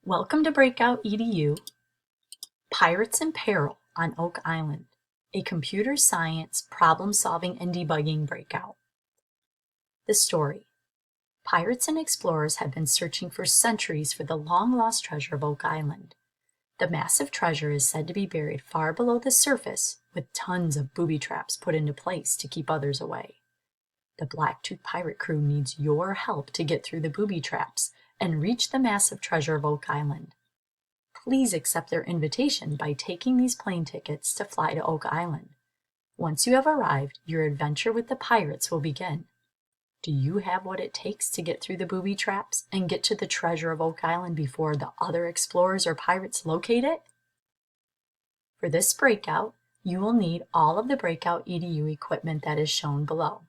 Welcome to Breakout EDU, Pirates in Peril on Oak Island, a computer science problem-solving and debugging breakout. The story. Pirates and explorers have been searching for centuries for the long-lost treasure of Oak Island. The massive treasure is said to be buried far below the surface, with tons of booby traps put into place to keep others away. The Blacktooth pirate crew needs your help to get through the booby traps and reach the massive treasure of Oak Island. Please accept their invitation by taking these plane tickets to fly to Oak Island. Once you have arrived, your adventure with the pirates will begin. Do you have what it takes to get through the booby traps and get to the treasure of Oak Island before the other explorers or pirates locate it? For this breakout, you will need all of the Breakout EDU equipment that is shown below.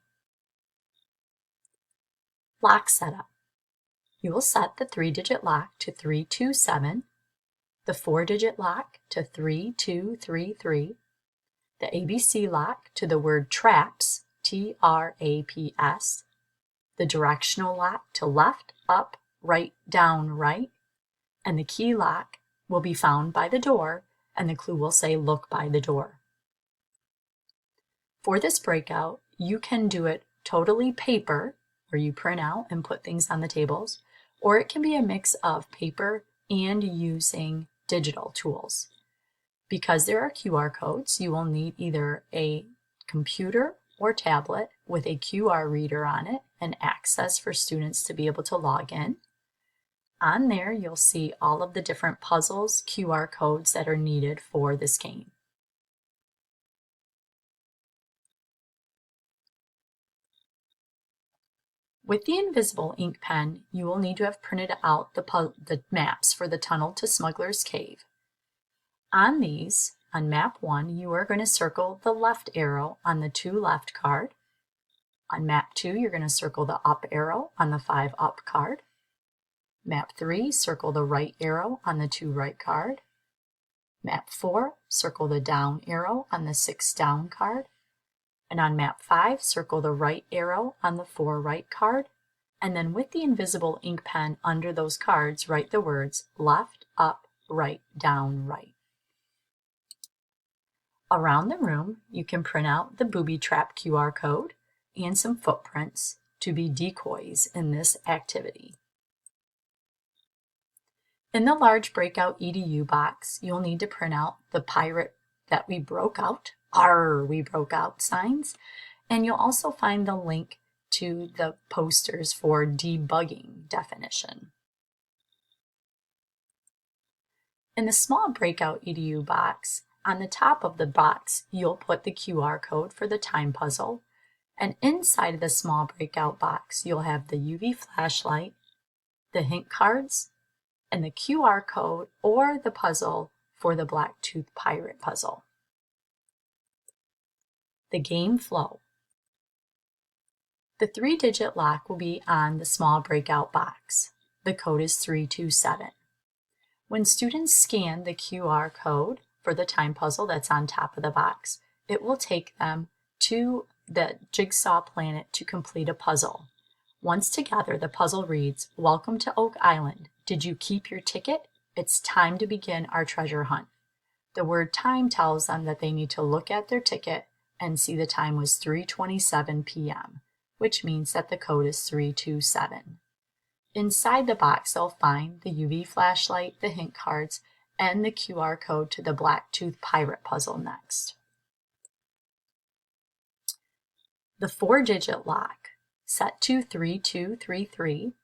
Lock setup. You will set the 3-digit lock to 327, the 4-digit lock to 3233, the ABC lock to the word traps, TRAPS, the directional lock to left, up, right, down, right, and the key lock will be found by the door, and the clue will say look by the door. For this breakout, you can do it totally paper, where you print out and put things on the tables, or it can be a mix of paper and using digital tools. Because there are QR codes, you will need either a computer or tablet with a QR reader on it and access for students to be able to log in. On there, you'll see all of the different puzzles, QR codes that are needed for this game. With the invisible ink pen, you will need to have printed out the maps for the tunnel to Smuggler's Cave. On these, on map 1, you are going to circle the left arrow on the 2 left card. On map 2, you're going to circle the up arrow on the 5 up card. Map 3, circle the right arrow on the 2 right card. Map 4, circle the down arrow on the 6 down card. And on map 5, circle the right arrow on the 4 right card. And then with the invisible ink pen under those cards, write the words left, up, right, down, right. Around the room, you can print out the booby trap QR code and some footprints to be decoys in this activity. In the large Breakout EDU box, you'll need to print out the pirate that we broke out, we broke out signs, and you'll also find the link to the posters for debugging definition. In the small Breakout EDU box, on the top of the box, you'll put the QR code for the time puzzle, and inside of the small breakout box, you'll have the UV flashlight, the hint cards, and the QR code or the puzzle for the Blacktooth Pirate puzzle. The game flow. The 3-digit lock will be on the small breakout box. The code is 327. When students scan the QR code for the time puzzle that's on top of the box, it will take them to the Jigsaw Planet to complete a puzzle. Once together, the puzzle reads, "Welcome to Oak Island. Did you keep your ticket? It's time to begin our treasure hunt." The word time tells them that they need to look at their ticket and see the time was 3:27 p.m., which means that the code is 327. Inside the box, they'll find the UV flashlight, the hint cards, and the QR code to the Blacktooth Pirate puzzle next. The 4-digit lock, set to 3233.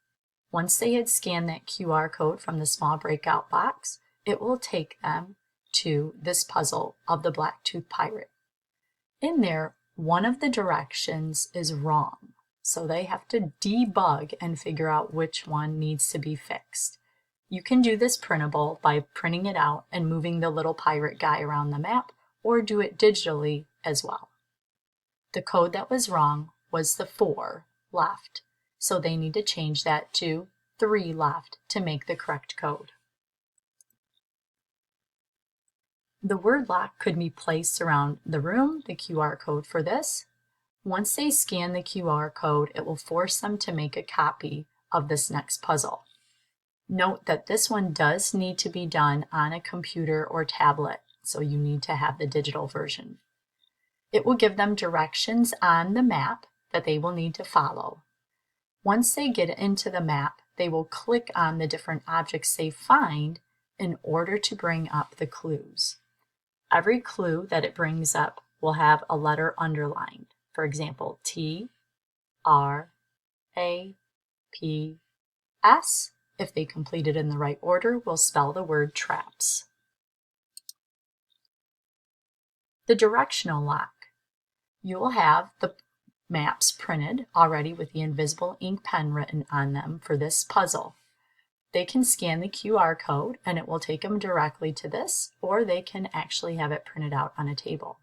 Once they had scanned that QR code from the small breakout box, it will take them to this puzzle of the Blacktooth Pirate. In there, one of the directions is wrong, so they have to debug and figure out which one needs to be fixed. You can do this printable by printing it out and moving the little pirate guy around the map, or do it digitally as well. The code that was wrong was the 4 left, so they need to change that to 3 left to make the correct code. The word lock could be placed around the room, the QR code for this. Once they scan the QR code, it will force them to make a copy of this next puzzle. Note that this one does need to be done on a computer or tablet, so you need to have the digital version. It will give them directions on the map that they will need to follow. Once they get into the map, they will click on the different objects they find in order to bring up the clues. Every clue that it brings up will have a letter underlined. For example, T, R, A, P, S. If they complete it in the right order, will spell the word traps. The directional lock. You will have the maps printed already with the invisible ink pen written on them for this puzzle. They can scan the QR code and it will take them directly to this, or they can actually have it printed out on a table.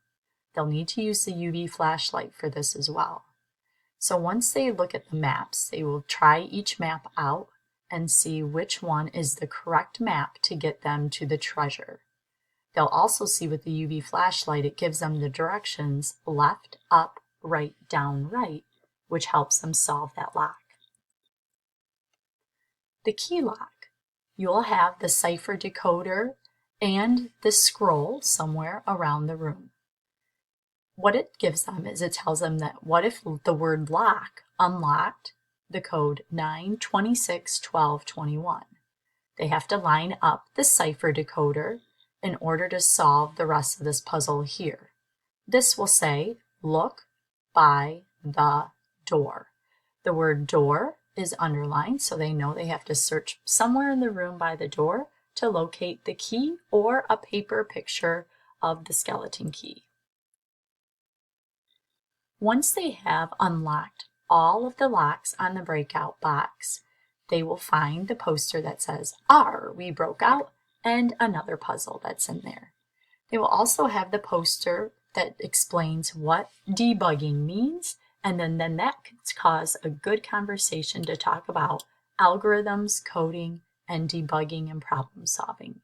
They'll need to use the UV flashlight for this as well. So once they look at the maps, they will try each map out and see which one is the correct map to get them to the treasure. They'll also see with the UV flashlight, it gives them the directions left, up, right, down, right, which helps them solve that lock. The key lock. You'll have the cipher decoder and the scroll somewhere around the room. What it gives them is it tells them that what if the word lock unlocked the code 9261221. They have to line up the cipher decoder in order to solve the rest of this puzzle here. This will say, look by the door. The word door is underlined, so they know they have to search somewhere in the room by the door to locate the key or a paper picture of the skeleton key. Once they have unlocked all of the locks on the breakout box, they will find the poster that says, we broke out, and another puzzle that's in there. They will also have the poster that explains what debugging means, and then that can cause a good conversation to talk about algorithms, coding, and debugging and problem solving.